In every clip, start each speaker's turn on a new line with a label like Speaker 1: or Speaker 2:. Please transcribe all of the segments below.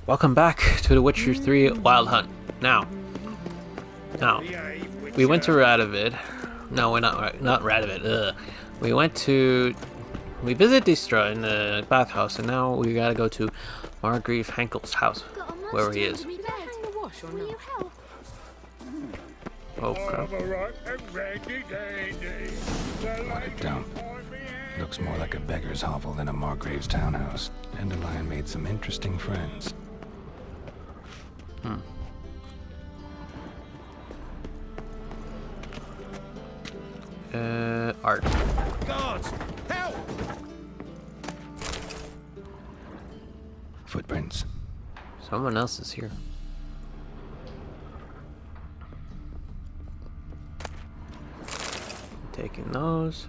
Speaker 1: Welcome back to The Witcher 3 Wild Hunt. Now, we went to Radovid. No, we're not Radovid. We visited Distra in the bathhouse, and now we gotta go to Margrave Hankel's house, where he is. Oh crap.
Speaker 2: What a dump. Looks more like a beggar's hovel than a Margrave's townhouse. Dandelion made some interesting friends.
Speaker 1: Art.
Speaker 3: Guards, help!
Speaker 2: Footprints.
Speaker 1: Someone else is here. Taking those.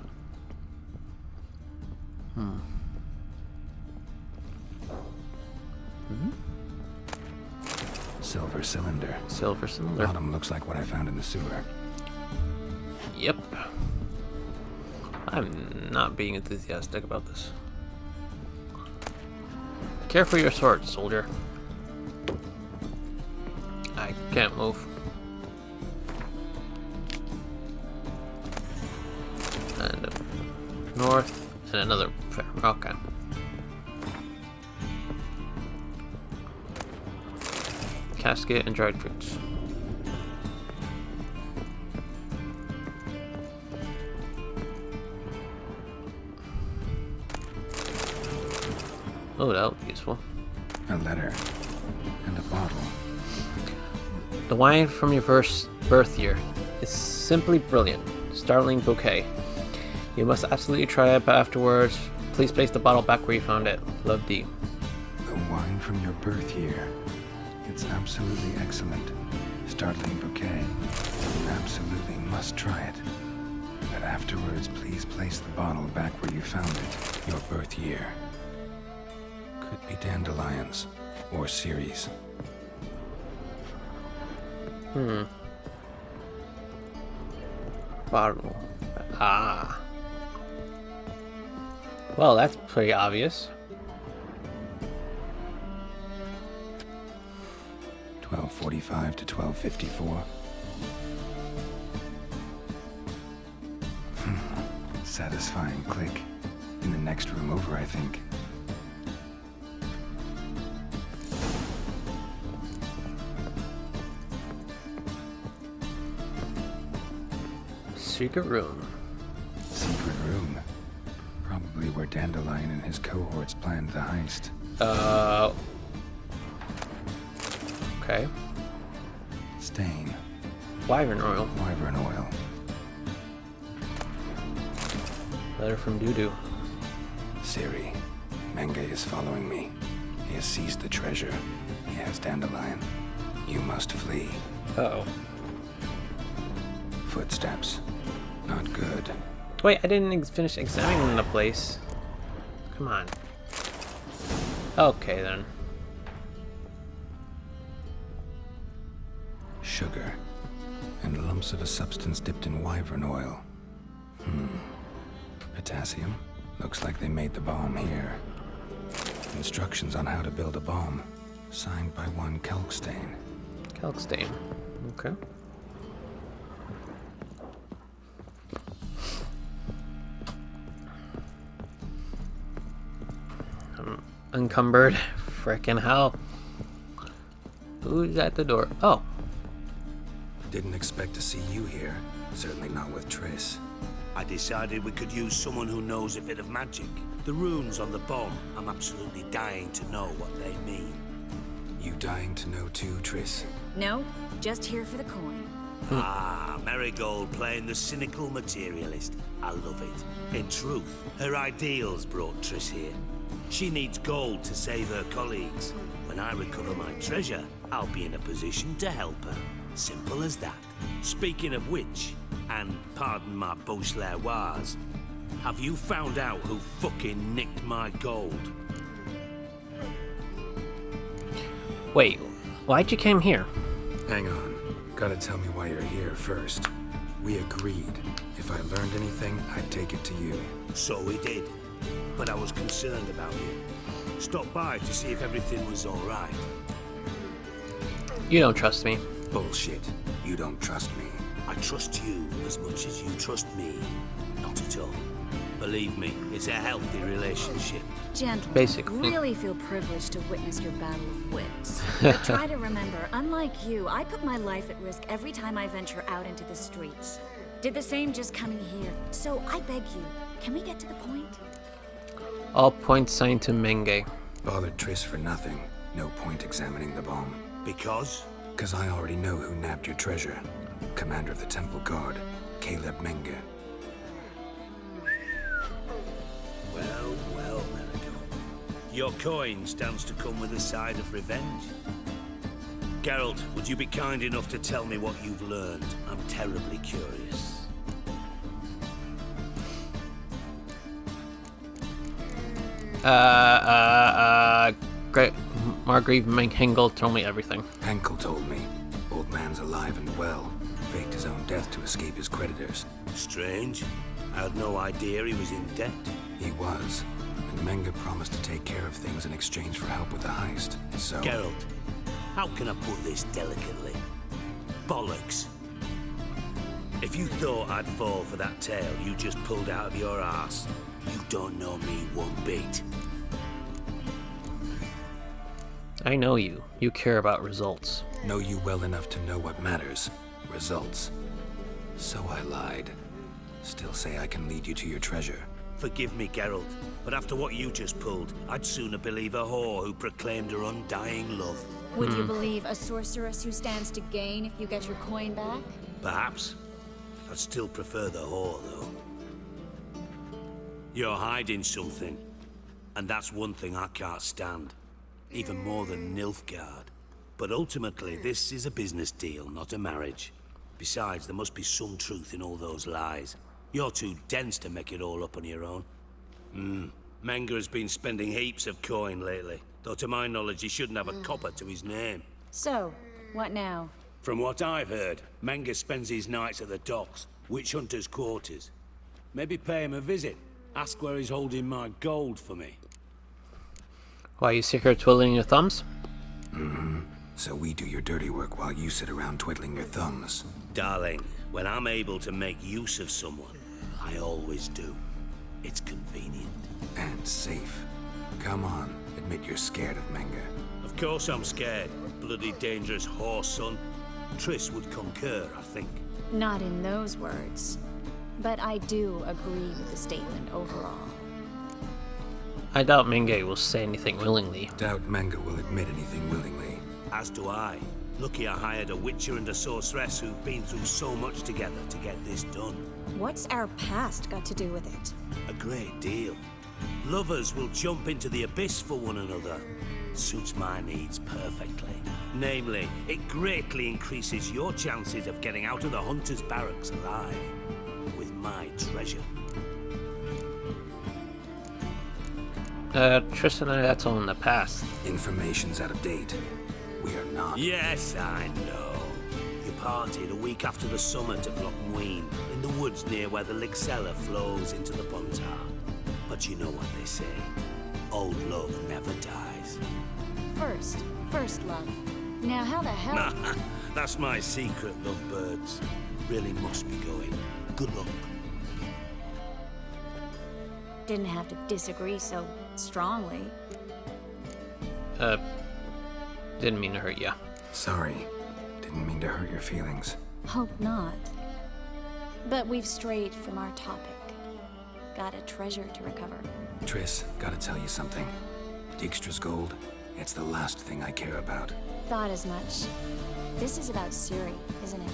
Speaker 2: Silver cylinder.
Speaker 1: Silver cylinder.
Speaker 2: Bottom looks like what I found in the sewer.
Speaker 1: Yep. I'm not being enthusiastic about this. Care for your sword, soldier. I can't move. And north, and another. Okay. Casket and dried fruits. Oh, that would be useful.
Speaker 2: A letter. And a bottle.
Speaker 1: The wine from your first birth year is simply brilliant. Startling bouquet. You must absolutely try it, but afterwards, please place the bottle back where you found it. Love, D.
Speaker 2: The wine from your birth year. It's absolutely excellent. Startling bouquet. You absolutely must try it. But afterwards, please place the bottle back where you found it. Your birth year. Could be dandelions. Or Ceres.
Speaker 1: Bottle. Ah. Well, that's pretty obvious.
Speaker 2: 1245 to 1254. Satisfying click. In the next room over, I think.
Speaker 1: Secret room.
Speaker 2: Secret room. Probably where Dandelion and his cohorts planned the heist.
Speaker 1: Okay.
Speaker 2: Stain.
Speaker 1: Wyvern oil.
Speaker 2: Wyvern oil.
Speaker 1: Letter from Dudu.
Speaker 2: Siri. Menge is following me. He has seized the treasure. He has Dandelion. You must flee.
Speaker 1: Uh-oh.
Speaker 2: Footsteps. Not good.
Speaker 1: Wait, I didn't finish examining the place. Come on. Okay, then.
Speaker 2: Sugar. And lumps of a substance dipped in wyvern oil. Potassium. Looks like they made the bomb here. Instructions on how to build a bomb. Signed by one Kalkstain.
Speaker 1: Kalkstain. Okay. I'm encumbered. Frickin' hell. Who's at the door? Oh.
Speaker 2: Didn't expect to see you here. Certainly not with Triss.
Speaker 3: I decided we could use someone who knows a bit of magic. The runes on the bomb, I'm absolutely dying to know what they mean.
Speaker 2: You dying to know too, Triss?
Speaker 4: No, just here for the coin.
Speaker 3: Marigold playing the cynical materialist. I love it. In truth, her ideals brought Triss here. She needs gold to save her colleagues. When I recover my treasure, I'll be in a position to help her. Simple as that. Speaking of which, and pardon my Beauclervoise, have you found out who fucking nicked my gold?
Speaker 1: Wait, why'd you came here?
Speaker 2: Hang on. Gotta tell me why you're here first. We agreed. If I learned anything, I'd take it to you.
Speaker 3: So we did. But I was concerned about you. Stopped by to see if everything was alright.
Speaker 1: You don't trust me.
Speaker 2: Bullshit. You don't trust me.
Speaker 3: I trust you as much as you trust me. Not at all. Believe me, it's a healthy relationship.
Speaker 4: Gentlemen,
Speaker 1: Basically.
Speaker 4: really feel privileged to witness your battle of wits. But try to remember, unlike you, I put my life at risk every time I venture out into the streets. Did the same just coming here. So I beg you, can we get to the point?
Speaker 1: All points signed to Menge.
Speaker 2: Bothered Triss for nothing. No point examining the bomb.
Speaker 3: Because?
Speaker 2: Because I already know who nabbed your treasure. Commander of the Temple Guard, Caleb Menge.
Speaker 3: Well, well, Marigold. Your coin stands to come with a side of revenge. Geralt, would you be kind enough to tell me what you've learned? I'm terribly curious.
Speaker 1: Great. Margrave Henkel told me everything.
Speaker 2: Henkel told me. Old man's alive and well. Faked his own death to escape his creditors.
Speaker 3: Strange. I had no idea he was in debt.
Speaker 2: He was. And Menge promised to take care of things in exchange for help with the heist. So...
Speaker 3: Geralt, how can I put this delicately? Bollocks. If you thought I'd fall for that tale you just pulled out of your arse, you don't know me one bit.
Speaker 1: I know you. You care about results.
Speaker 2: Know you well enough to know what matters. Results. So I lied. Still say I can lead you to your treasure.
Speaker 3: Forgive me, Geralt, but after what you just pulled, I'd sooner believe a whore who proclaimed her undying love.
Speaker 4: Would you believe a sorceress who stands to gain if you get your coin back?
Speaker 3: Perhaps. I'd still prefer the whore, though. You're hiding something, and that's one thing I can't stand. Even more than Nilfgaard. But ultimately, this is a business deal, not a marriage. Besides, there must be some truth in all those lies. You're too dense to make it all up on your own. Menge has been spending heaps of coin lately, though to my knowledge he shouldn't have a copper to his name.
Speaker 4: So, what now?
Speaker 3: From what I've heard, Menge spends his nights at the docks, witch hunters' quarters. Maybe pay him a visit. Ask where he's holding my gold for me.
Speaker 1: Why you sit here twiddling your thumbs?
Speaker 2: So we do your dirty work while you sit around twiddling your thumbs.
Speaker 3: Darling, when I'm able to make use of someone, I always do. It's convenient.
Speaker 2: And safe. Come on, admit you're scared of Menge.
Speaker 3: Of course I'm scared. Bloody dangerous horse, son. Triss would concur, I think.
Speaker 4: Not in those words. But I do agree with the statement overall.
Speaker 1: I doubt Menge will say anything willingly.
Speaker 2: Doubt Menge will admit anything willingly.
Speaker 3: As do I. Lucky I hired a witcher and a sorceress who've been through so much together to get this done.
Speaker 4: What's our past got to do with it?
Speaker 3: A great deal. Lovers will jump into the abyss for one another. Suits my needs perfectly. Namely, it greatly increases your chances of getting out of the hunter's barracks alive. With my treasure.
Speaker 1: Triss and I, that's all in the past.
Speaker 2: Information's out of date. We are not.
Speaker 3: Yes, I know. You partied a week after the summit at Lochmuin, in the woods near where the Lixella flows into the Pontar. But you know what they say. Old love never dies.
Speaker 4: First love. Now how the hell...
Speaker 3: That's my secret, lovebirds. Really must be going. Good luck.
Speaker 4: Didn't have to disagree so strongly.
Speaker 1: Didn't mean to hurt ya.
Speaker 2: Sorry. Didn't mean to hurt your feelings.
Speaker 4: Hope not. But we've strayed from our topic. Got a treasure to recover.
Speaker 2: Triss, gotta tell you something. Dijkstra's gold, it's the last thing I care about.
Speaker 4: Thought as much. This is about Ciri, isn't it?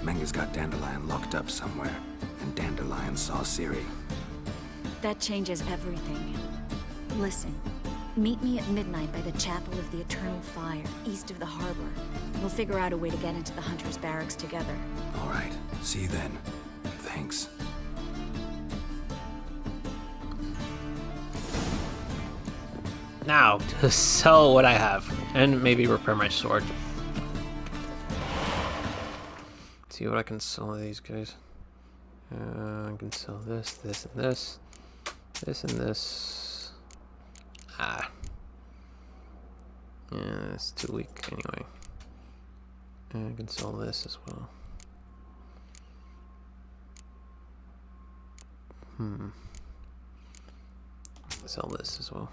Speaker 2: Menge's got Dandelion locked up somewhere, and Dandelion saw Ciri.
Speaker 4: That changes everything. Listen, meet me at midnight by the Chapel of the Eternal Fire, east of the harbor. We'll figure out a way to get into the Hunter's Barracks together.
Speaker 2: All right, see you then. Thanks.
Speaker 1: Now, to sell what I have, and maybe repair my sword. See what I can sell to these guys. I can sell this, this, and this. This and this. Ah. Yeah, it's too weak anyway. And I can sell this as well. Sell this as well.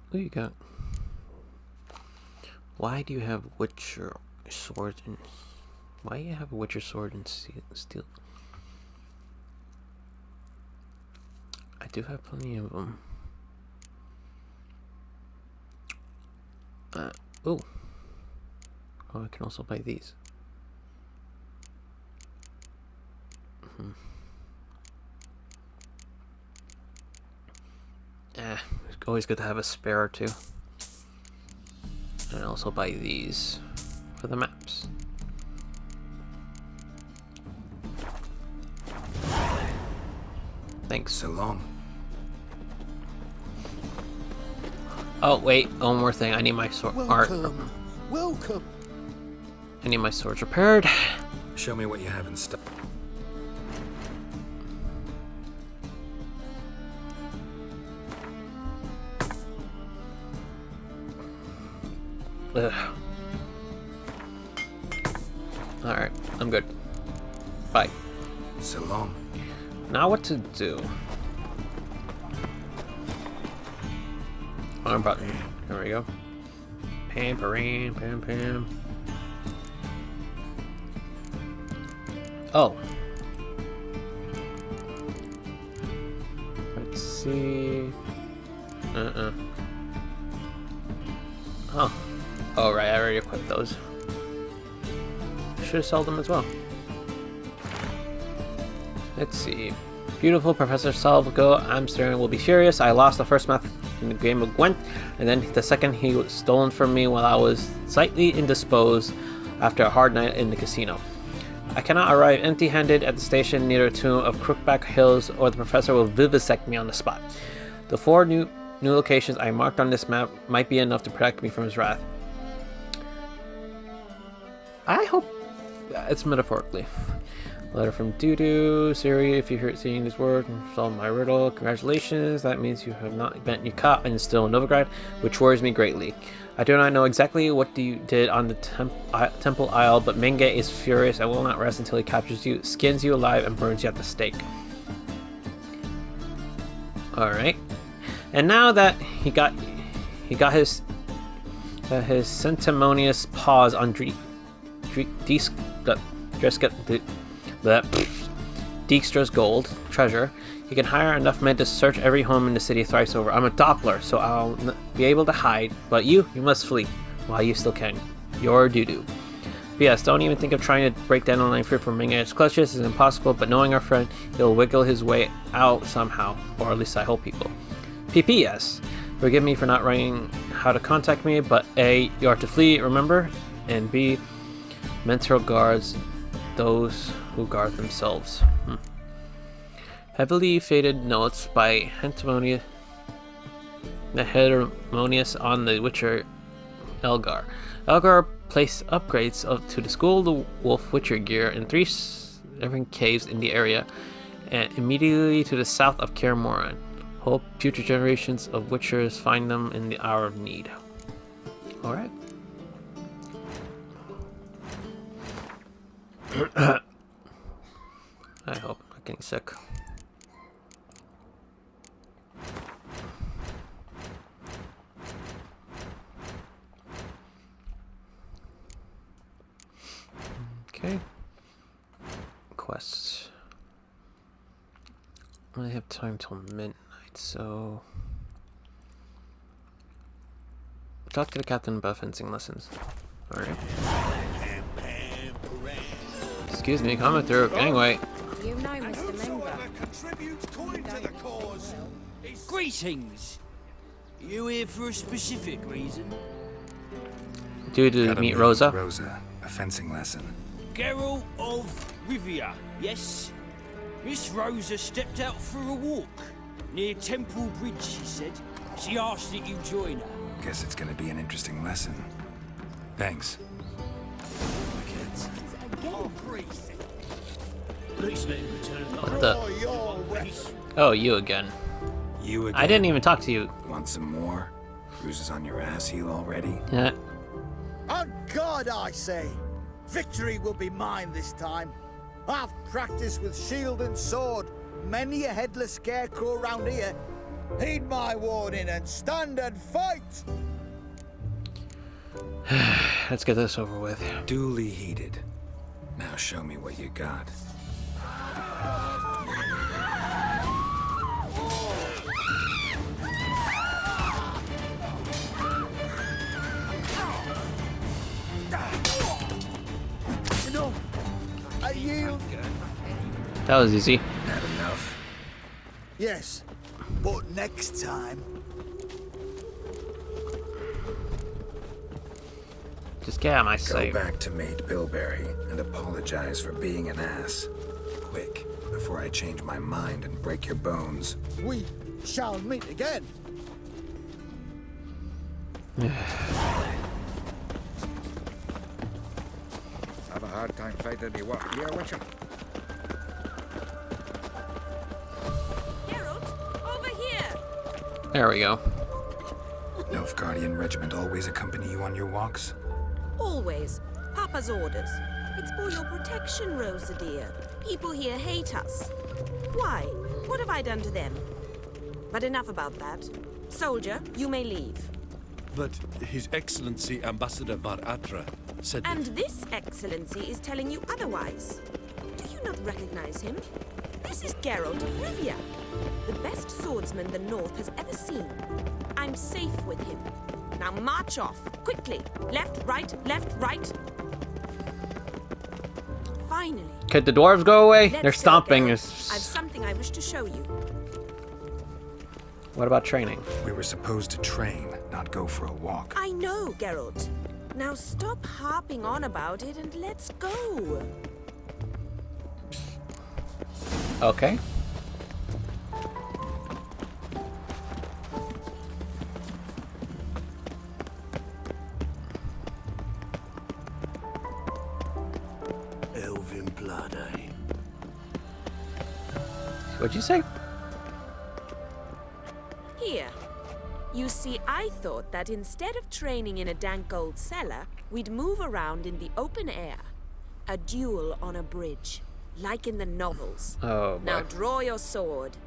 Speaker 1: What do you got? Why do you have Witcher sword and... Why do you have a Witcher sword and steel? I do have plenty of them. Oh, I can also buy these. It's always good to have a spare or two. And also buy these for the maps. Thanks.
Speaker 2: So long.
Speaker 1: Oh wait, one more thing. I need my sword.
Speaker 5: Welcome.
Speaker 1: I need my swords repaired.
Speaker 2: Show me what you have in stock.
Speaker 1: Alright, I'm good. Bye.
Speaker 2: So long.
Speaker 1: Now what to do? Arm button. There we go. Pam, pam, pam, pam. Oh. Let's see. Oh. Oh, right, I already equipped those. Should have sold them as well. Let's see. Beautiful Professor Salvago Amsterdam will be furious. I lost the first match in the game of Gwent, and then the second he was stolen from me while I was slightly indisposed after a hard night in the casino. I cannot arrive empty-handed at the station near the tomb of Crookback Hills, or the professor will vivisect me on the spot. The 4 new locations I marked on this map might be enough to protect me from his wrath. I hope it's metaphorically. Letter from Dudu. Siri, if you're seeing this word and solve my riddle, congratulations. That means you have not been caught and still in Novigrad, which worries me greatly. I do not know exactly what you did on the Temple Isle, but Menge is furious and will not rest until he captures you, skins you alive, and burns you at the stake. Alright. And now that he got his sanctimonious paws on Dijkstra's gold treasure, he can hire enough men to search every home in the city thrice over. I'm a Doppler, so I'll be able to hide, but you must flee while you still can. Your Dudu. P.S. Don't even think of trying to break down online free from Minga's clutches. It's impossible, but knowing our friend, he'll wiggle his way out somehow, or at least I hope he will. P.P.S. Forgive me for not writing how to contact me, but A. You are to flee, remember? And B. Mental guards those who guard themselves. Heavily faded notes by Hetermonious on the Witcher Elgar. Elgar placed upgrades to the School of the Wolf Witcher gear in 3 different caves in the area, and immediately to the south of Kaer Morhen. Hope future generations of Witchers find them in the hour of need. Alright. I hope I'm not getting sick. Okay. Quests. I have time till midnight, so talk to the captain about fencing lessons. Alright. Excuse me, coming through. Anyway.
Speaker 6: You know, Mr. Member.
Speaker 5: Greetings. You here for a specific reason?
Speaker 1: Due to meet Rosa.
Speaker 2: Rosa, a fencing lesson.
Speaker 5: Geralt of Rivia, yes? Miss Rosa stepped out for a walk near Temple Bridge, she said. She asked that you join her.
Speaker 2: Guess it's gonna be an interesting lesson. Thanks.
Speaker 1: What the? Oh, you again.
Speaker 2: You again?
Speaker 1: I didn't even talk to you.
Speaker 2: Want some more? Bruises on your ass heel already?
Speaker 1: Yeah.
Speaker 7: On God, I say! Victory will be mine this time. I've practiced with shield and sword. Many a headless scarecrow round here. Heed my warning and stand and fight!
Speaker 1: Let's get this over with.
Speaker 2: Duly heated. Now show me what you got.
Speaker 7: No, I yield.
Speaker 1: That was easy.
Speaker 2: Not enough.
Speaker 7: Yes, but next time.
Speaker 1: Just get out of my
Speaker 2: Go
Speaker 1: sight.
Speaker 2: back to Mate Bilberry and apologize for being an ass. Quick, before I change my mind and break your bones.
Speaker 7: We shall meet again.
Speaker 8: Have a hard time finding any work here, Witcher.
Speaker 6: Geralt, over here!
Speaker 1: There we go.
Speaker 2: Nilfgaardian regiment always accompany you on your walks?
Speaker 6: Always. Papa's orders. It's for your protection, Rosa dear. People here hate us. Why? What have I done to them? But enough about that. Soldier, you may leave.
Speaker 9: But His Excellency Ambassador Var Atra said
Speaker 6: And this excellency is telling you otherwise. Do you not recognize him? This is Geralt of Rivia, the best swordsman the North has ever seen. I'm safe with him. Now march off, quickly. Left, right, left, Finally.
Speaker 1: Could the dwarves go away?
Speaker 6: Let's
Speaker 1: They're
Speaker 6: go,
Speaker 1: stomping.
Speaker 6: Geralt. I've something I wish to show you.
Speaker 1: What about training?
Speaker 2: We were supposed to train, not go for a walk.
Speaker 6: I know, Geralt. Now stop harping on about it and let's go.
Speaker 1: Okay.
Speaker 3: Elven blood, eh?
Speaker 1: What'd you say?
Speaker 6: Here. You see, I thought that instead of training in a dank old cellar, we'd move around in the open air. A duel on a bridge, like in the novels.
Speaker 1: Oh,
Speaker 6: Now
Speaker 1: boy.
Speaker 6: draw your sword.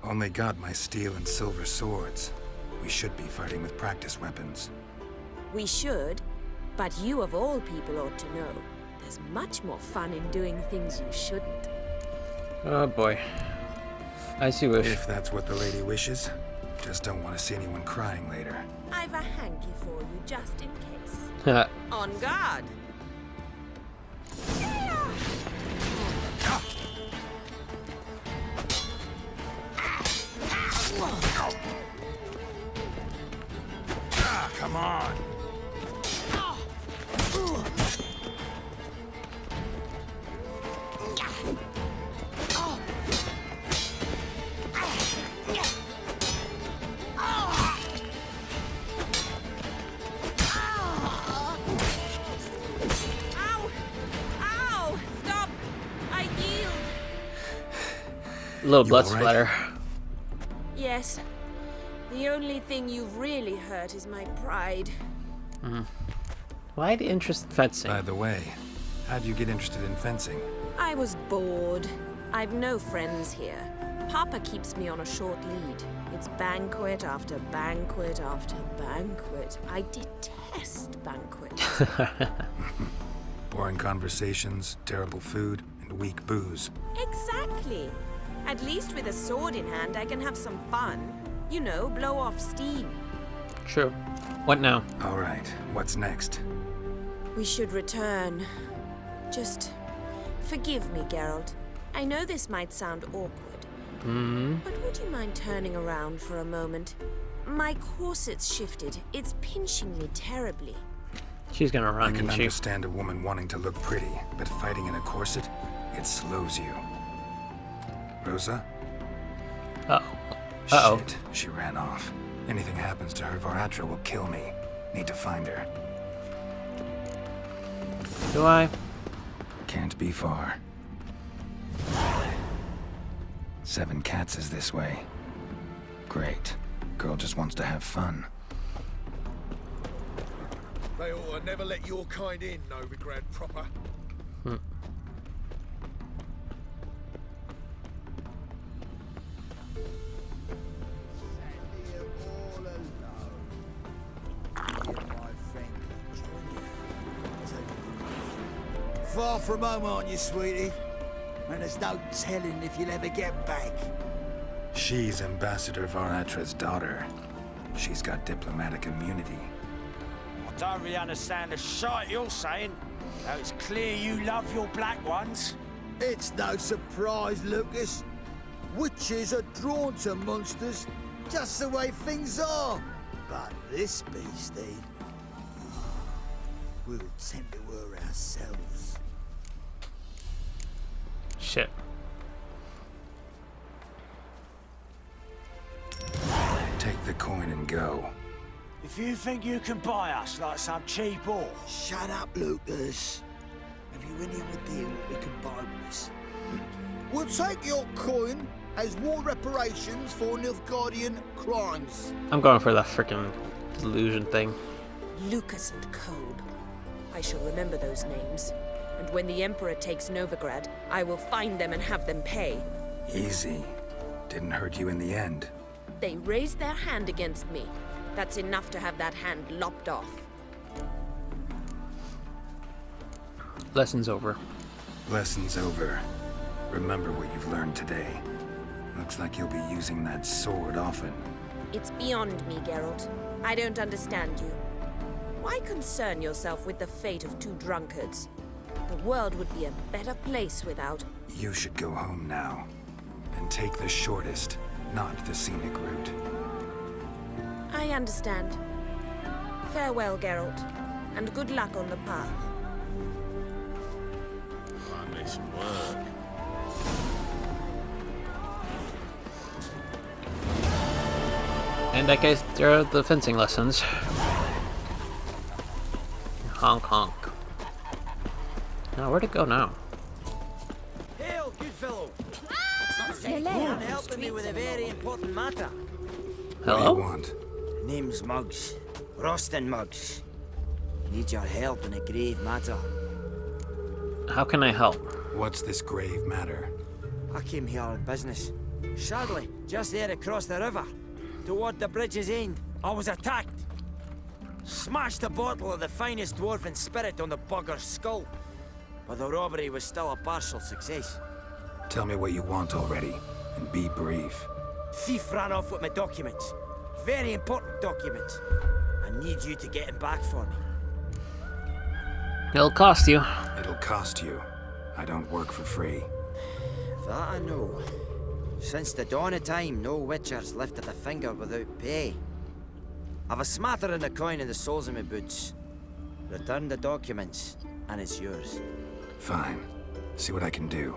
Speaker 2: Only got my steel and silver swords. We should be fighting with practice weapons.
Speaker 6: We should, but you of all people ought to know. There's much more fun in doing things you shouldn't.
Speaker 1: Oh, boy. I see wish.
Speaker 2: If that's what the lady wishes. Just don't want to see anyone crying later.
Speaker 6: I've a hanky for you, just in case. On guard!
Speaker 2: Come on!
Speaker 6: Ow! Ow! Stop! I yield!
Speaker 1: A little
Speaker 2: You
Speaker 1: blood
Speaker 2: all right?
Speaker 1: splatter.
Speaker 6: Yes. The only thing you've really hurt is my pride.
Speaker 1: Why the interest in fencing?
Speaker 2: By the way, how'd you get interested in fencing?
Speaker 6: I was bored. I've no friends here. Papa keeps me on a short lead. It's banquet after banquet after banquet. I detest banquets.
Speaker 2: Boring conversations, terrible food, and weak booze.
Speaker 6: Exactly. At least with a sword in hand, I can have some fun. You know, blow off steam.
Speaker 1: True. What now?
Speaker 2: All right, what's next?
Speaker 6: We should return. Just forgive me, Geralt. I know this might sound awkward. But would you mind turning around for a moment? My corset's shifted. It's pinching me terribly.
Speaker 1: She's gonna
Speaker 2: I
Speaker 1: run,
Speaker 2: can
Speaker 1: isn't she?
Speaker 2: understand a woman wanting to look pretty, but fighting in a corset, it slows you. Rosa?
Speaker 1: Uh-oh. Uh-oh.
Speaker 2: Shit, she ran off. Anything happens to her, Varatra will kill me. Need to find her.
Speaker 1: Do I?
Speaker 2: Can't be far. 7 cats is this way. Great. Girl just wants to have fun.
Speaker 9: They ought to never let your kind in, Novigrad proper.
Speaker 7: Far from home, aren't you, sweetie? And there's no telling if you'll ever get back.
Speaker 2: She's Ambassador Varatra's daughter. She's got diplomatic immunity.
Speaker 5: I don't really understand the shite you're saying. Though it's clear you love your black ones.
Speaker 7: It's no surprise, Lucas. Witches are drawn to monsters, just the way things are. But this beastie, we'll tend to her ourselves.
Speaker 1: Shit.
Speaker 2: Take the coin and go.
Speaker 5: If you think you can buy us like some cheap whore.
Speaker 7: Shut up, Lucas. Have you any idea what we can buy with this? We'll take your coin as war reparations for Nilfgaardian crimes.
Speaker 1: I'm going for that freaking delusion thing.
Speaker 6: Lucas and Kolb. I shall remember those names. And when the Emperor takes Novigrad, I will find them and have them pay.
Speaker 2: Easy. Didn't hurt you in the end.
Speaker 6: They raised their hand against me. That's enough to have that hand lopped off.
Speaker 1: Lesson's over.
Speaker 2: Lesson's over. Remember what you've learned today. Looks like you'll be using that sword often.
Speaker 6: It's beyond me, Geralt. I don't understand you. Why concern yourself with the fate of 2 drunkards? The world would be a better place without...
Speaker 2: You should go home now. And take the shortest, not the scenic route.
Speaker 6: I understand. Farewell, Geralt. And good luck on the path.
Speaker 3: Nice work.
Speaker 1: And that guys, there are the fencing lessons. Honk honk. Now where to go now?
Speaker 5: Hail, good fellow.
Speaker 6: Hello.
Speaker 5: You're helping me with a very important matter.
Speaker 2: What do
Speaker 1: Hello?
Speaker 2: you want?
Speaker 5: Name's Muggs. Rostin Muggs. Need your help in a grave matter.
Speaker 1: How can I help?
Speaker 2: What's this grave matter?
Speaker 5: I came here on business. Sadly, just there across the river, toward the bridge's end, I was attacked. Smashed a bottle of the finest dwarven spirit on the bugger's skull. But the robbery was still a partial success.
Speaker 2: Tell me what you want already, and be brief.
Speaker 5: Thief ran off with my documents. Very important documents. I need you to get him back for me.
Speaker 1: It'll cost you.
Speaker 2: It'll cost you. I don't work for free.
Speaker 5: That I know. Since the dawn of time, no witcher's lifted a finger without pay. I've a smattering of coin in the soles of my boots. Return the documents, and it's yours.
Speaker 2: Fine. See what I can do.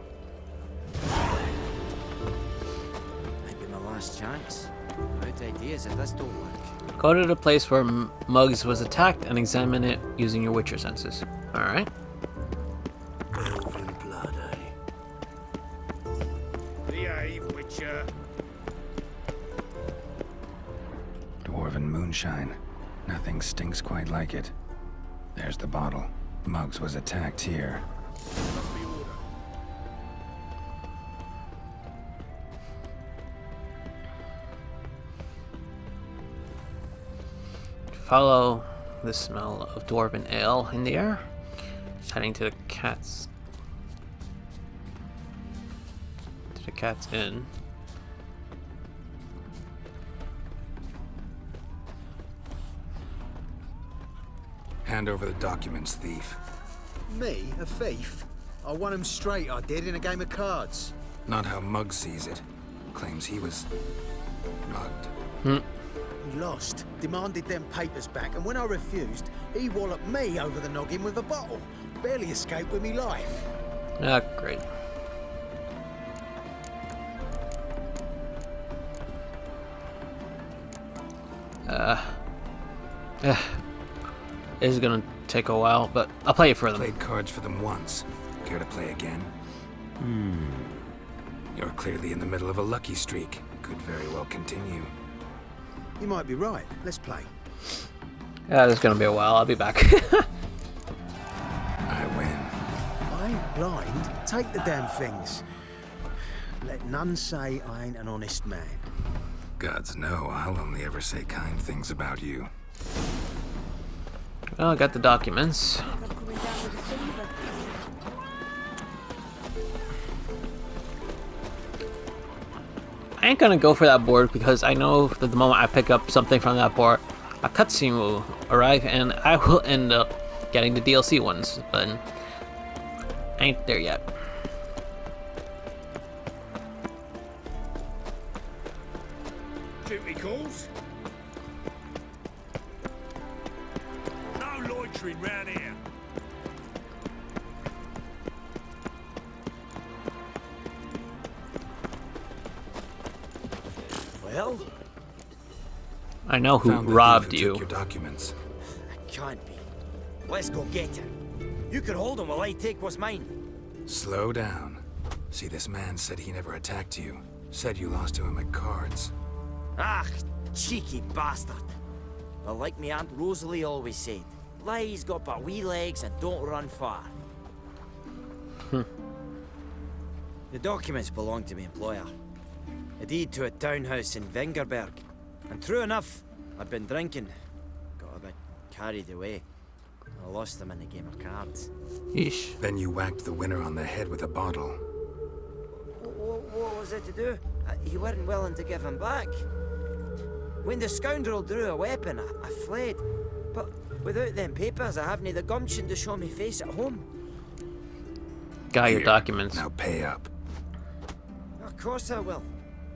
Speaker 5: Might be my last chance. Out ideas if this don't work.
Speaker 1: Go to the place where Muggs was attacked and examine it using your Witcher senses. Alright.
Speaker 3: Elven blood, eh?
Speaker 8: Behave, Witcher.
Speaker 2: Dwarven moonshine. Nothing stinks quite like it. There's the bottle. Muggs was attacked here.
Speaker 8: Must be order.
Speaker 1: Follow the smell of dwarven ale in the air. Just heading to the cat's inn.
Speaker 2: Hand over the documents, thief.
Speaker 10: Me? A thief? I won him straight, I did, in a game of cards.
Speaker 2: Not how Muggs sees it. Claims he was mugged.
Speaker 10: He lost, demanded them papers back, and when I refused, he walloped me over the noggin with a bottle. Barely escaped with me life.
Speaker 1: Ah, great. This is gonna take a while, but I'll play it for them.
Speaker 2: Played cards for them once. Care to play again? You're clearly in the middle of a lucky streak. Could very well continue.
Speaker 10: You might be right. Let's play.
Speaker 1: Yeah, this is gonna be a while. I'll be back.
Speaker 2: I win.
Speaker 10: I ain't blind. Take the damn things. Let none say I ain't an honest man.
Speaker 2: Gods know I'll only ever say kind things about you.
Speaker 1: Well, I got the documents. I ain't gonna go for that board because I know that the moment I pick up something from that board, a cutscene will arrive and I will end up getting the DLC ones, but I ain't there yet.
Speaker 8: Duty calls?
Speaker 3: No loitering round here.
Speaker 5: Well,
Speaker 1: I know who
Speaker 2: Found the
Speaker 1: robbed
Speaker 2: thief who
Speaker 1: you.
Speaker 2: took your documents.
Speaker 5: can't be. Let's go get him. You can hold him while I take what's mine.
Speaker 2: Slow down. See, this man said he never attacked you. Said you lost to him at cards.
Speaker 5: Ah, cheeky bastard. But like me Aunt Rosalie always said, lies got but wee legs and don't run far. The documents belong to my employer. A deed to a townhouse in Vengerberg. And true enough, I'd been drinking. Got a bit carried away. I lost them in a game of cards.
Speaker 1: Yeesh.
Speaker 2: Then you whacked the winner on the head with a bottle.
Speaker 5: What was it to do? You weren't willing to give him back. When the scoundrel drew a weapon, I fled. But without them papers, I haven't the gumption to show me face at home.
Speaker 1: Got your
Speaker 2: Here,
Speaker 1: documents.
Speaker 2: Now pay up.
Speaker 5: Of course I will.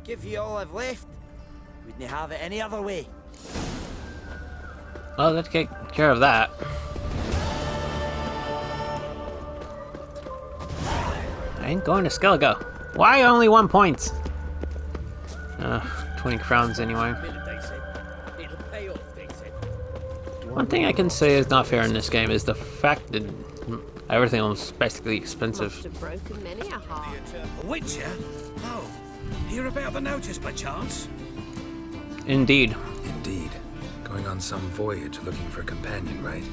Speaker 5: Give you all I've left. Wouldn't have it any other way.
Speaker 1: Well, let's take care of that. I ain't going to Skellige. Why only 1 point? 20 crowns anyway. One thing I can say is not fair in this game is the fact that everything was basically expensive.
Speaker 11: Must have broken many a heart.
Speaker 3: A witcher? Oh, hear about the notice by chance?
Speaker 1: Indeed.
Speaker 2: Indeed. Going on some voyage looking for a companion, right?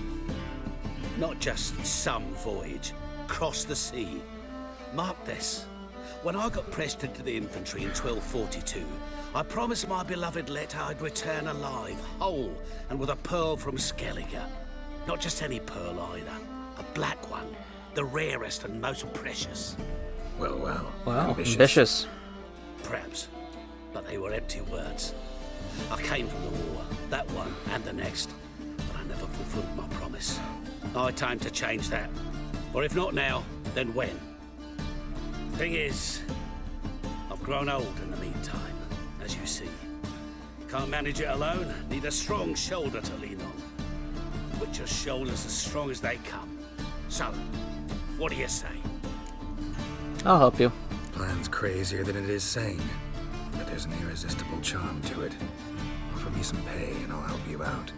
Speaker 12: Not just some voyage. Cross the sea. Mark this. When I got pressed into the infantry in 1242, I promised my beloved Let I'd return alive, whole, and with a pearl from Skellige. Not just any pearl either. A black one. The rarest and most precious.
Speaker 2: Well, well.
Speaker 1: Wow, ambitious.
Speaker 12: Perhaps. But they were empty words. I came from the war, that one and the next, but I never fulfilled my promise. High time to change that. Or if not now, then when? Thing is, I've grown old in the meantime, as you see. Can't manage it alone, need a strong shoulder to lean on. Witcher's shoulders as strong as they come. So, what do you say?
Speaker 1: I'll help you.
Speaker 2: Plan's crazier than it is sane, but there's an irresistible charm to it. Offer me some pay and I'll help you out.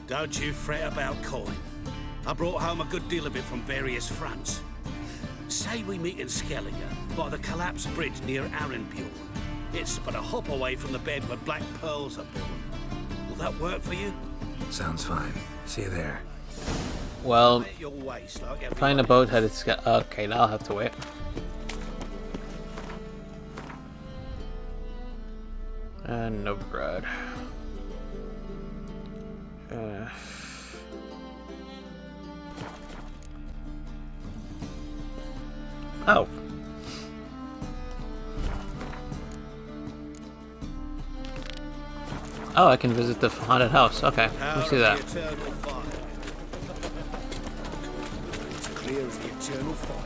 Speaker 12: Don't you fret about coin. I brought home a good deal of it from various fronts. Say we meet in Skellige, by the collapsed bridge near Arenbjorn. It's but a hop away from the bed where black pearls are born. Will that work for you?
Speaker 2: Sounds fine. See you there.
Speaker 1: Well,
Speaker 12: At your waist, like everybody
Speaker 1: find a boat headed okay, that'll have to wait. And Novigrad. Oh. Oh, I can visit the haunted house. Okay, let's see that.
Speaker 12: Eternal fire. It's clear as the eternal fire.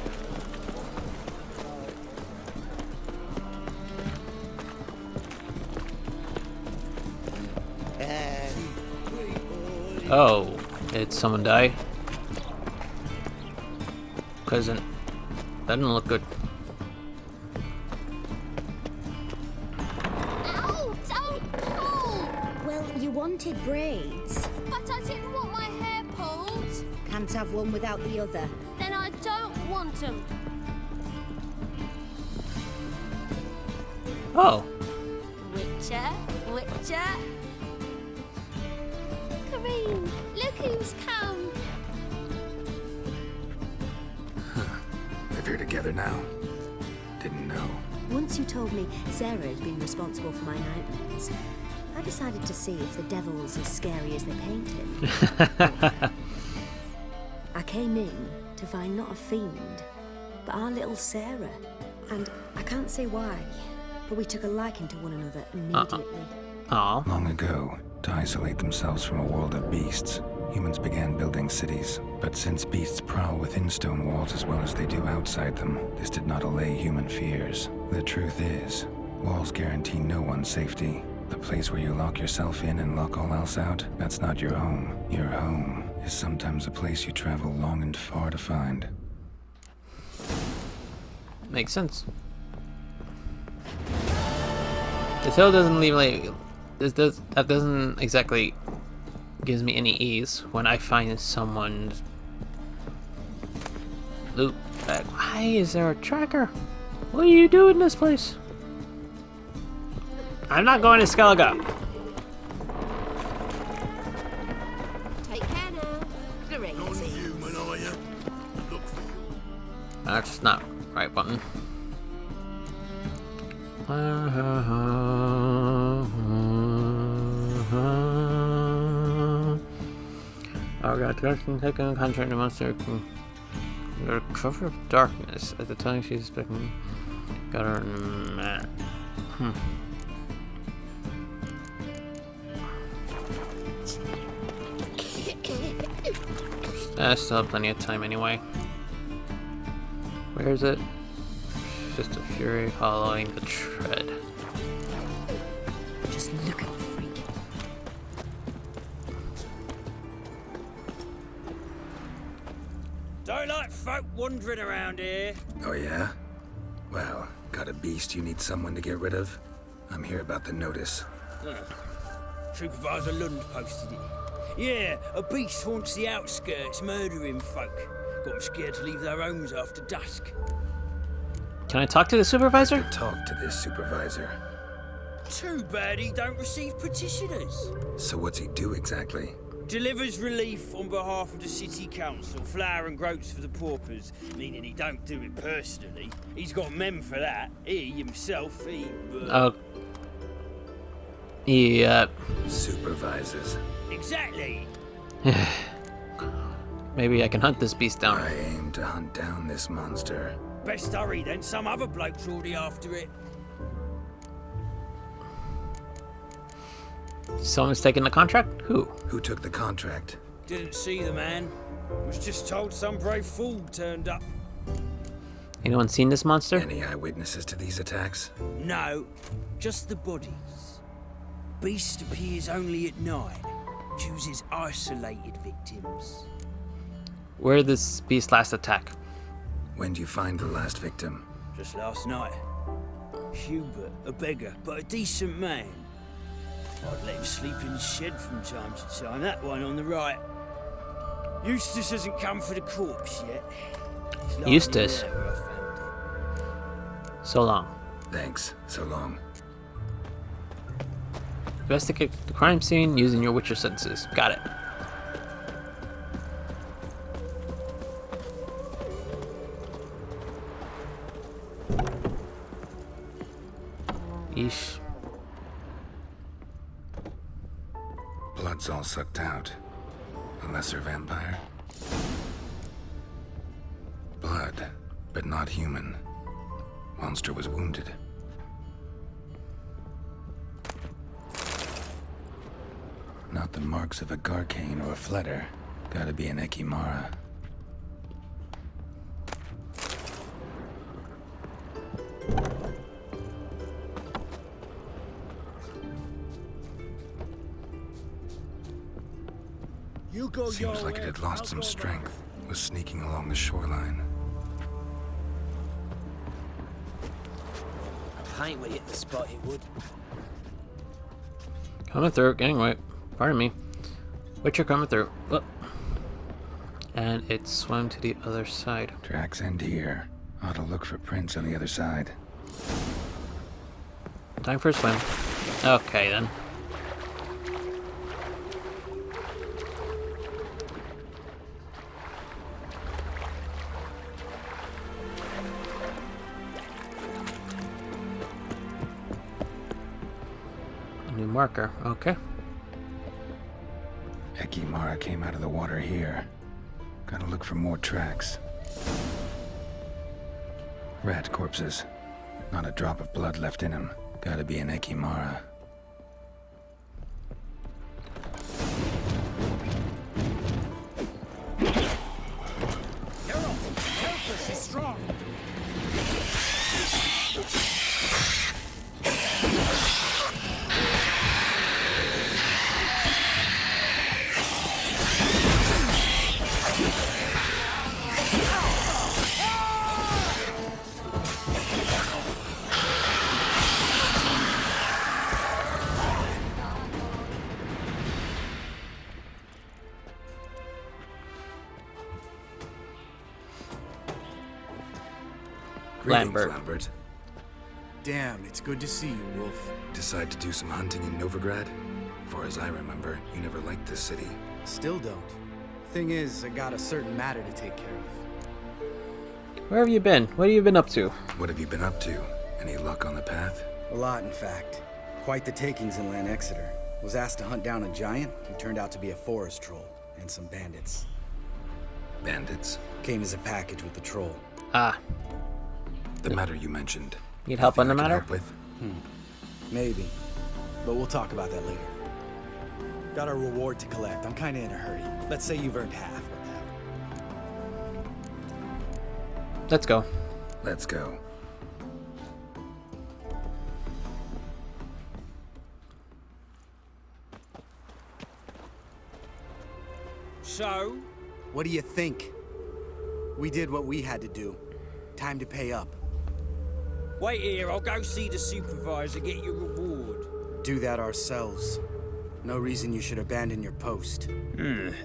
Speaker 1: Oh, did someone die? That didn't look good.
Speaker 13: Ow! Don't pull!
Speaker 4: Well, you wanted braids.
Speaker 13: But I didn't want my hair pulled.
Speaker 4: Can't have one without the other.
Speaker 13: Then I don't want them.
Speaker 1: Oh.
Speaker 13: Witcher, Witcher. Kareem, look who's come.
Speaker 2: Live here together now? Didn't know.
Speaker 14: Once you told me Sarah had been responsible for my nightmares, I decided to see if the devil's as scary as they paint him. I came in to find not a fiend, but our little Sarah. And I can't say why, but we took a liking to one another immediately.
Speaker 1: Aww.
Speaker 2: Long ago, to isolate themselves from a world of beasts, humans began building cities. But since beasts prowl within stone walls as well as they do outside them, this did not allay human fears. The truth is, walls guarantee no one's safety. The place where you lock yourself in and lock all else out, that's not your home. Your home is sometimes a place you travel long and far to find.
Speaker 1: Makes sense. This hill doesn't leave like that doesn't exactly gives me any ease when I find someone's loot bag. Why is there a tracker? What do you do in this place? I'm not going to Skellige.
Speaker 11: Take care now. Great.
Speaker 8: Non-human, are you? Look for you.
Speaker 1: That's not right button. Oh god, taking a contract to monster can cover of darkness at the time she's speaking. Got her mad. Still have plenty of time anyway. Where is it? Just a fury following the tread.
Speaker 14: Just look at the freak.
Speaker 5: Don't like folk wandering around here.
Speaker 2: Oh yeah? Well, got a beast you need someone to get rid of? I'm here about the notice.
Speaker 5: Supervisor Lund posted it. Yeah, a beast haunts the outskirts, murdering folk. Got them scared to leave their homes after dusk.
Speaker 1: Can I talk to the supervisor?
Speaker 2: Talk to this supervisor.
Speaker 5: Too bad he don't receive petitioners.
Speaker 2: So what's he do exactly?
Speaker 5: Delivers relief on behalf of the city council, flour and groats for the paupers, meaning he don't do it personally. He's got men for that. He himself,
Speaker 1: Yeah.
Speaker 2: Supervises.
Speaker 5: Exactly.
Speaker 1: Maybe I can hunt this beast down.
Speaker 2: I aim to hunt down this monster.
Speaker 5: Best hurry, then some other bloke's already after it.
Speaker 1: Someone's taking the contract? Who?
Speaker 2: Who took the contract?
Speaker 5: Didn't see the man. Was just told some brave fool turned up.
Speaker 1: Anyone seen this monster?
Speaker 2: Any eyewitnesses to these attacks?
Speaker 5: No, just the bodies. Beast appears only at night. Chooses isolated victims.
Speaker 1: Where did this beast last attack?
Speaker 2: When do you find the last victim?
Speaker 5: Just last night. Hubert, a beggar, but a decent man. I'd let him sleep in his shed from time to time. That one on the right. Eustace hasn't come for the corpse yet.
Speaker 1: Eustace? So long.
Speaker 2: Thanks. So long.
Speaker 1: Investigate the crime scene using your Witcher senses. Got it. Yeesh.
Speaker 2: Blood's all sucked out. A lesser vampire? Blood, but not human. Monster was wounded. Not the marks of a Garcane or a Fletter. Gotta be an Ekimara.
Speaker 7: You go your
Speaker 2: Seems like
Speaker 7: way,
Speaker 2: it had lost
Speaker 7: I'll
Speaker 2: some
Speaker 7: go
Speaker 2: strength. Was sneaking along the shoreline.
Speaker 5: A paint would hit the spot it would.
Speaker 1: Coming through. Anyway, pardon me. Witcher coming through. Whoop. And it swam to the other side.
Speaker 2: Tracks end here. Ought to look for prints on the other side.
Speaker 1: Time for a swim. Okay, then. A new marker. Okay.
Speaker 2: Ekimara came out of the water here. Gotta look for more tracks. Rat corpses. Not a drop of blood left in him. Gotta be an Ekimara.
Speaker 5: She's strong.
Speaker 2: Greetings, Lambert.
Speaker 15: Damn, it's good to see you, Wolf.
Speaker 2: Decide to do some hunting in Novigrad? Far as I remember, you never liked this city.
Speaker 15: Still don't. Thing is, I got a certain matter to take care of.
Speaker 1: Where have you been? What have you been up to?
Speaker 2: What have you been up to? Any luck on the path?
Speaker 15: A lot, in fact. Quite the takings in Lan Exeter. Was asked to hunt down a giant who turned out to be a forest troll, and some bandits.
Speaker 2: Bandits?
Speaker 15: Came as a package with the troll.
Speaker 1: Ah.
Speaker 2: The matter you mentioned.
Speaker 1: Need help on the
Speaker 2: Nothing I
Speaker 1: matter?
Speaker 2: can help with?
Speaker 15: Maybe. But we'll talk about that later. Got a reward to collect. I'm kinda in a hurry. Let's say you've earned half with that.
Speaker 1: Let's go.
Speaker 2: Let's go.
Speaker 5: So?
Speaker 15: What do you think? We did what we had to do. Time to pay up.
Speaker 5: Wait here, I'll go see the supervisor, get your reward.
Speaker 15: Do that ourselves. No reason you should abandon your post.
Speaker 5: Can't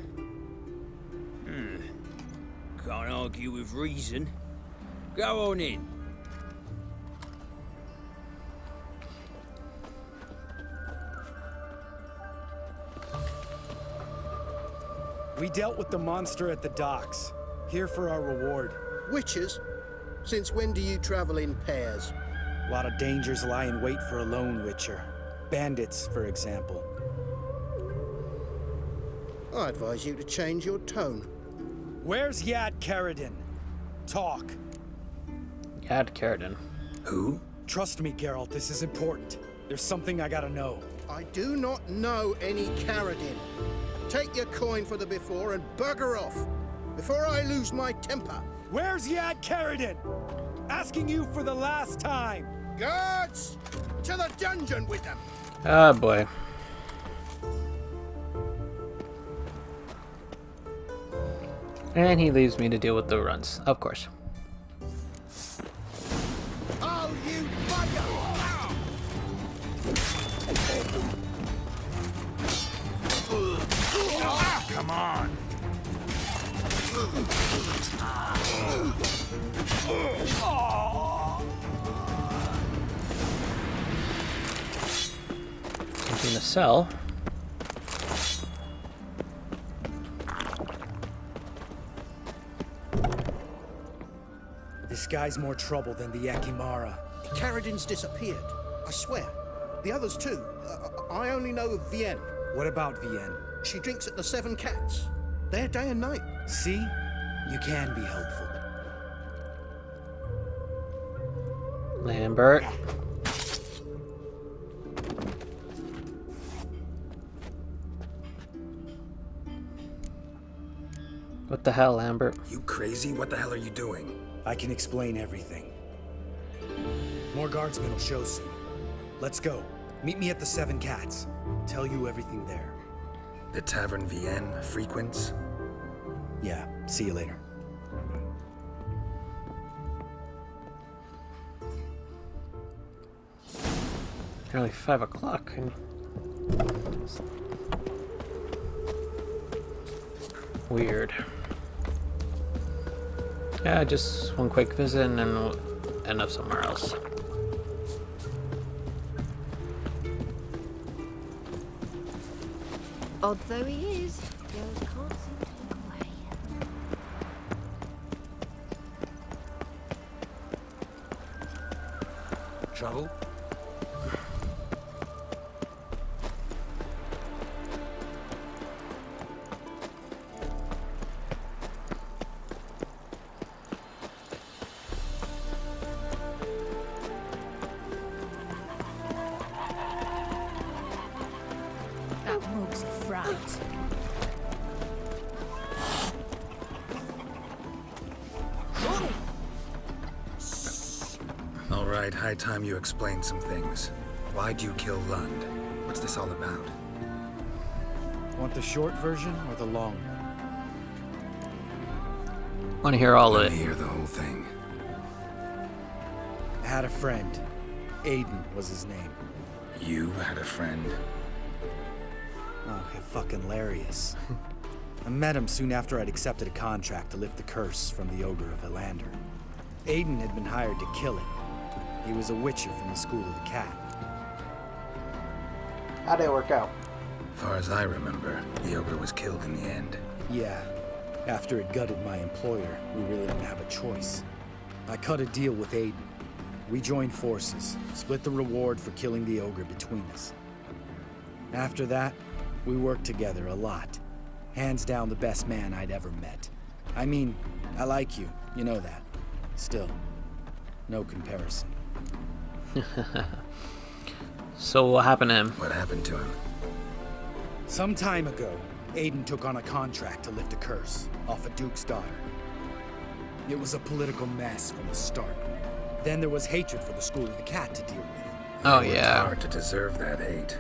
Speaker 5: argue with reason. Go on in.
Speaker 15: We dealt with the monster at the docks. Here for our reward.
Speaker 10: Witches? Since when do you travel in pairs?
Speaker 15: A lot of dangers lie in wait for a lone witcher. Bandits, for example.
Speaker 10: I advise you to change your tone.
Speaker 15: Where's Yad Karadin? Talk.
Speaker 1: Yad Karadin.
Speaker 2: Who?
Speaker 15: Trust me, Geralt, this is important. There's something I gotta know.
Speaker 10: I do not know any Karadin. Take your coin for the before and bugger off, before I lose my temper.
Speaker 15: Where's Yad Karadin? Asking you for the last time.
Speaker 10: Guards! To the dungeon with them!
Speaker 1: Ah, boy. And he leaves me to deal with the runs, of course.
Speaker 10: Oh, you bugger!
Speaker 2: Come on!
Speaker 1: Emptying the cell.
Speaker 15: This guy's more trouble than the Ekimara.
Speaker 10: Karadin's disappeared. I swear. The others too. I only know of Vienne.
Speaker 15: What about Vienne?
Speaker 10: She drinks at the Seven Cats. There day and night.
Speaker 15: See? You can be helpful.
Speaker 1: Lambert. What the hell, Lambert?
Speaker 2: You crazy? What the hell are you doing?
Speaker 15: I can explain everything. More guardsmen will show soon. Let's go. Meet me at the Seven Cats. Tell you everything there.
Speaker 2: The Tavern Vienne frequents?
Speaker 15: Yeah, see you later.
Speaker 1: Nearly 5 o'clock. Weird. Yeah, just one quick visit and then we'll end up somewhere else.
Speaker 11: Odd though he is, girls can't seem to look away.
Speaker 9: Trouble?
Speaker 11: That mug's a fright.
Speaker 2: All right, high time you explained some things. Why'd you kill Lund? What's this all about?
Speaker 15: Want the short version or the long one?
Speaker 1: Want to hear all of
Speaker 2: Let
Speaker 1: it?
Speaker 2: me hear the whole thing.
Speaker 15: I had a friend. Aiden was his name.
Speaker 2: You had a friend?
Speaker 15: Oh, fucking hilarious. I met him soon after I'd accepted a contract to lift the curse from the Ogre of Elander. Aiden had been hired to kill him. He was a witcher from the School of the Cat.
Speaker 1: How'd it work out?
Speaker 2: Far as I remember, the ogre was killed in the end.
Speaker 15: Yeah. After it gutted my employer, we really didn't have a choice. I cut a deal with Aiden. We joined forces, split the reward for killing the ogre between us. After that, we worked together a lot. Hands down the best man I'd ever met. I mean, I like you, you know that. Still, no comparison.
Speaker 1: So what happened to him?
Speaker 2: What happened to him?
Speaker 15: Some time ago, Aiden took on a contract to lift a curse off a duke's daughter. It was a political mess from the start. Then there was hatred for the School of the Cat to deal with.
Speaker 1: Oh
Speaker 2: They worked
Speaker 1: yeah.
Speaker 2: hard to deserve that hate.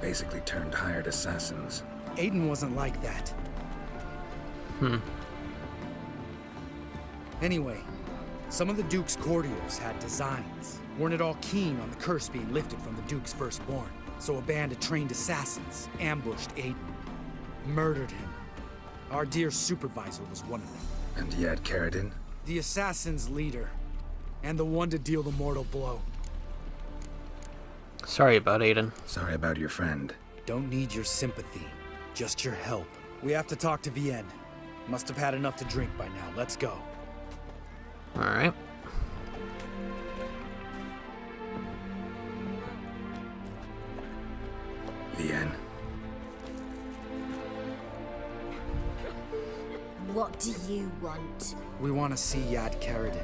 Speaker 2: Basically turned hired assassins.
Speaker 15: Aiden wasn't like that. Anyway, some of the Duke's courtiers had designs. Weren't at all keen on the curse being lifted from the Duke's firstborn. So a band of trained assassins ambushed Aiden. Murdered him. Our dear supervisor was one of them.
Speaker 2: And yet, Carradine?
Speaker 15: The assassin's leader. And the one to deal the mortal blow.
Speaker 1: Sorry about Aiden.
Speaker 2: Sorry about your friend.
Speaker 15: Don't need your sympathy. Just your help. We have to talk to Vienne. Must have had enough to drink by now. Let's go.
Speaker 1: Alright.
Speaker 2: Vienne.
Speaker 4: What do you want?
Speaker 15: We want to see Yad Carradine.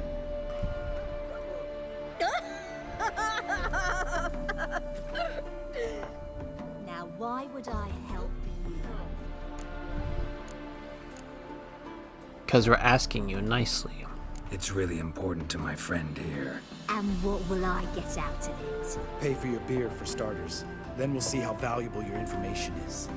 Speaker 4: Now, why would I help you?
Speaker 1: Because we're asking you nicely.
Speaker 2: It's really important to my friend here.
Speaker 4: And what will I get out of it?
Speaker 15: Pay for your beer, for starters. Then we'll see how valuable your information is.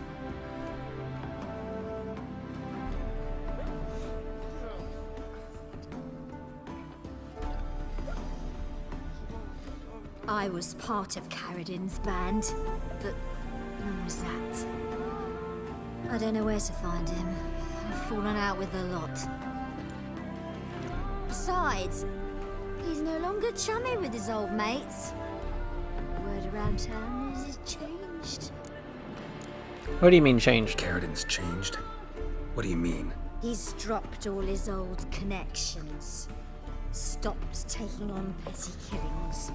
Speaker 4: I was part of Carradine's band, but when was that? I don't know where to find him. I've fallen out with a lot. Besides, he's no longer chummy with his old mates. Word around town is he's changed.
Speaker 1: What do you mean changed?
Speaker 2: Carradine's changed? What do you mean?
Speaker 4: He's dropped all his old connections. Stopped taking on petty killings.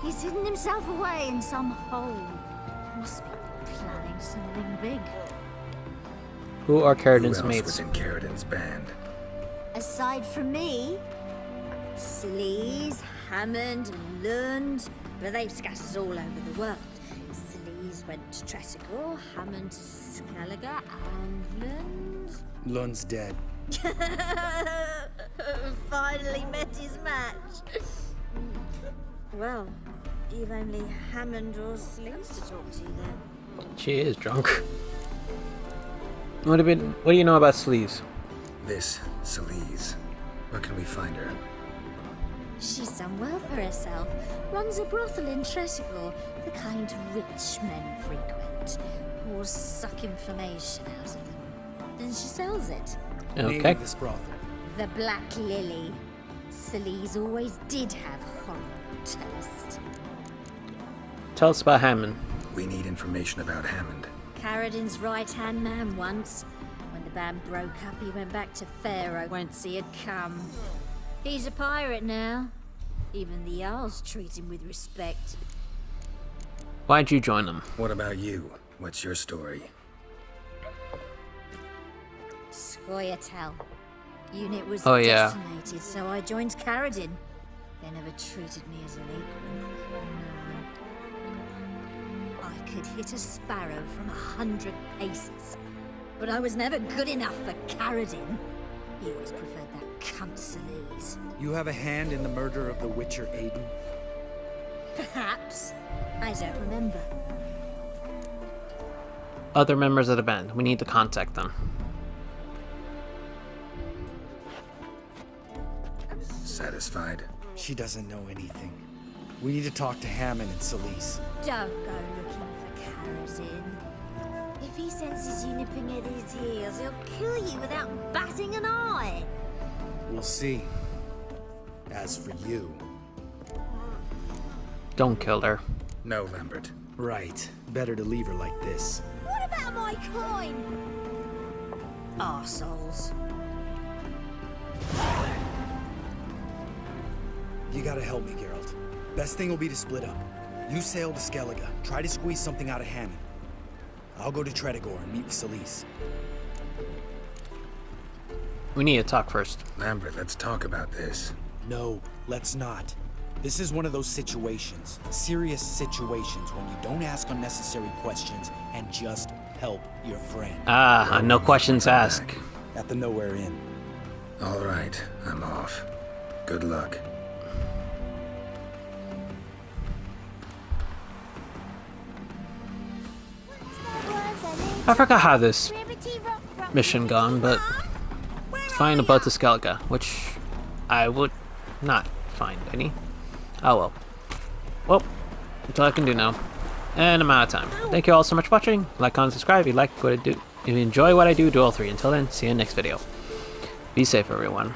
Speaker 4: He's hidden himself away in some hole. Must be planning something big.
Speaker 1: Who are Carradine's
Speaker 2: Who else
Speaker 1: mates?
Speaker 2: was in Carradine's band?
Speaker 4: Aside from me, Sleaze, Hammond, and Lund, but they've scattered all over the world. Sleaze went to Tresigor, Hammond to Skellige, and Lund...
Speaker 15: Lund's dead.
Speaker 4: Finally met his match. Well, you've only Hammond or Sleaze to talk to then.
Speaker 1: She is drunk. What do you know about Sleaze?
Speaker 2: This, Celise. Where can we find her?
Speaker 4: She's done well for herself. Runs a brothel in Tresigor, the kind rich men frequent. Whores suck information out of them. Then she sells it.
Speaker 15: Name of this brothel.
Speaker 4: The Black Lily. Sleaze always did have horrible taste.
Speaker 1: Tell us about Hammond.
Speaker 2: We need information about Hammond.
Speaker 4: Caradin's right-hand man once. When the band broke up, he went back to Pharaoh once he had come. He's a pirate now. Even the Jarls treat him with respect.
Speaker 1: Why'd you join them?
Speaker 2: What about you? What's your story?
Speaker 4: Scoia'tael. Unit was
Speaker 1: Oh, yeah.
Speaker 4: decimated, so I joined Caradin. They never treated me as an equal. No. I could hit a sparrow from 100 paces, but I was never good enough for Caradin. He always preferred that cunt Celise.
Speaker 15: You have a hand in the murder of the Witcher Aiden?
Speaker 4: Perhaps. I don't remember.
Speaker 1: Other members of the band. We need to contact them.
Speaker 2: Satisfied?
Speaker 15: She doesn't know anything. We need to talk to Hammond and Celise.
Speaker 4: Don't go looking for Caradin. If he senses you nipping at his heels, he'll kill you without batting an eye.
Speaker 15: We'll see. As for you...
Speaker 1: Don't kill her.
Speaker 2: No, Lambert.
Speaker 15: Right. Better to leave her like this.
Speaker 4: What about my coin? Arseholes.
Speaker 15: You gotta help me, Geralt. Best thing will be to split up. You sail to Skellige. Try to squeeze something out of Hammond. I'll go to Tredegor and meet with Celise.
Speaker 1: We need to talk first.
Speaker 2: Lambert, let's talk about this.
Speaker 15: No, let's not. This is one of those situations, serious situations, when you don't ask unnecessary questions and just help your friend.
Speaker 1: Ah, no questions asked.
Speaker 15: At the Nowhere Inn.
Speaker 2: All right, I'm off. Good luck.
Speaker 1: I forgot how this mission gone, but find a boat to Skellige, which I would not find any. Oh well. Well, that's all I can do now. And I'm out of time. Thank you all so much for watching. Like, comment, subscribe if you like what I do. If you enjoy what I do, do all three. Until then, see you in the next video. Be safe, everyone.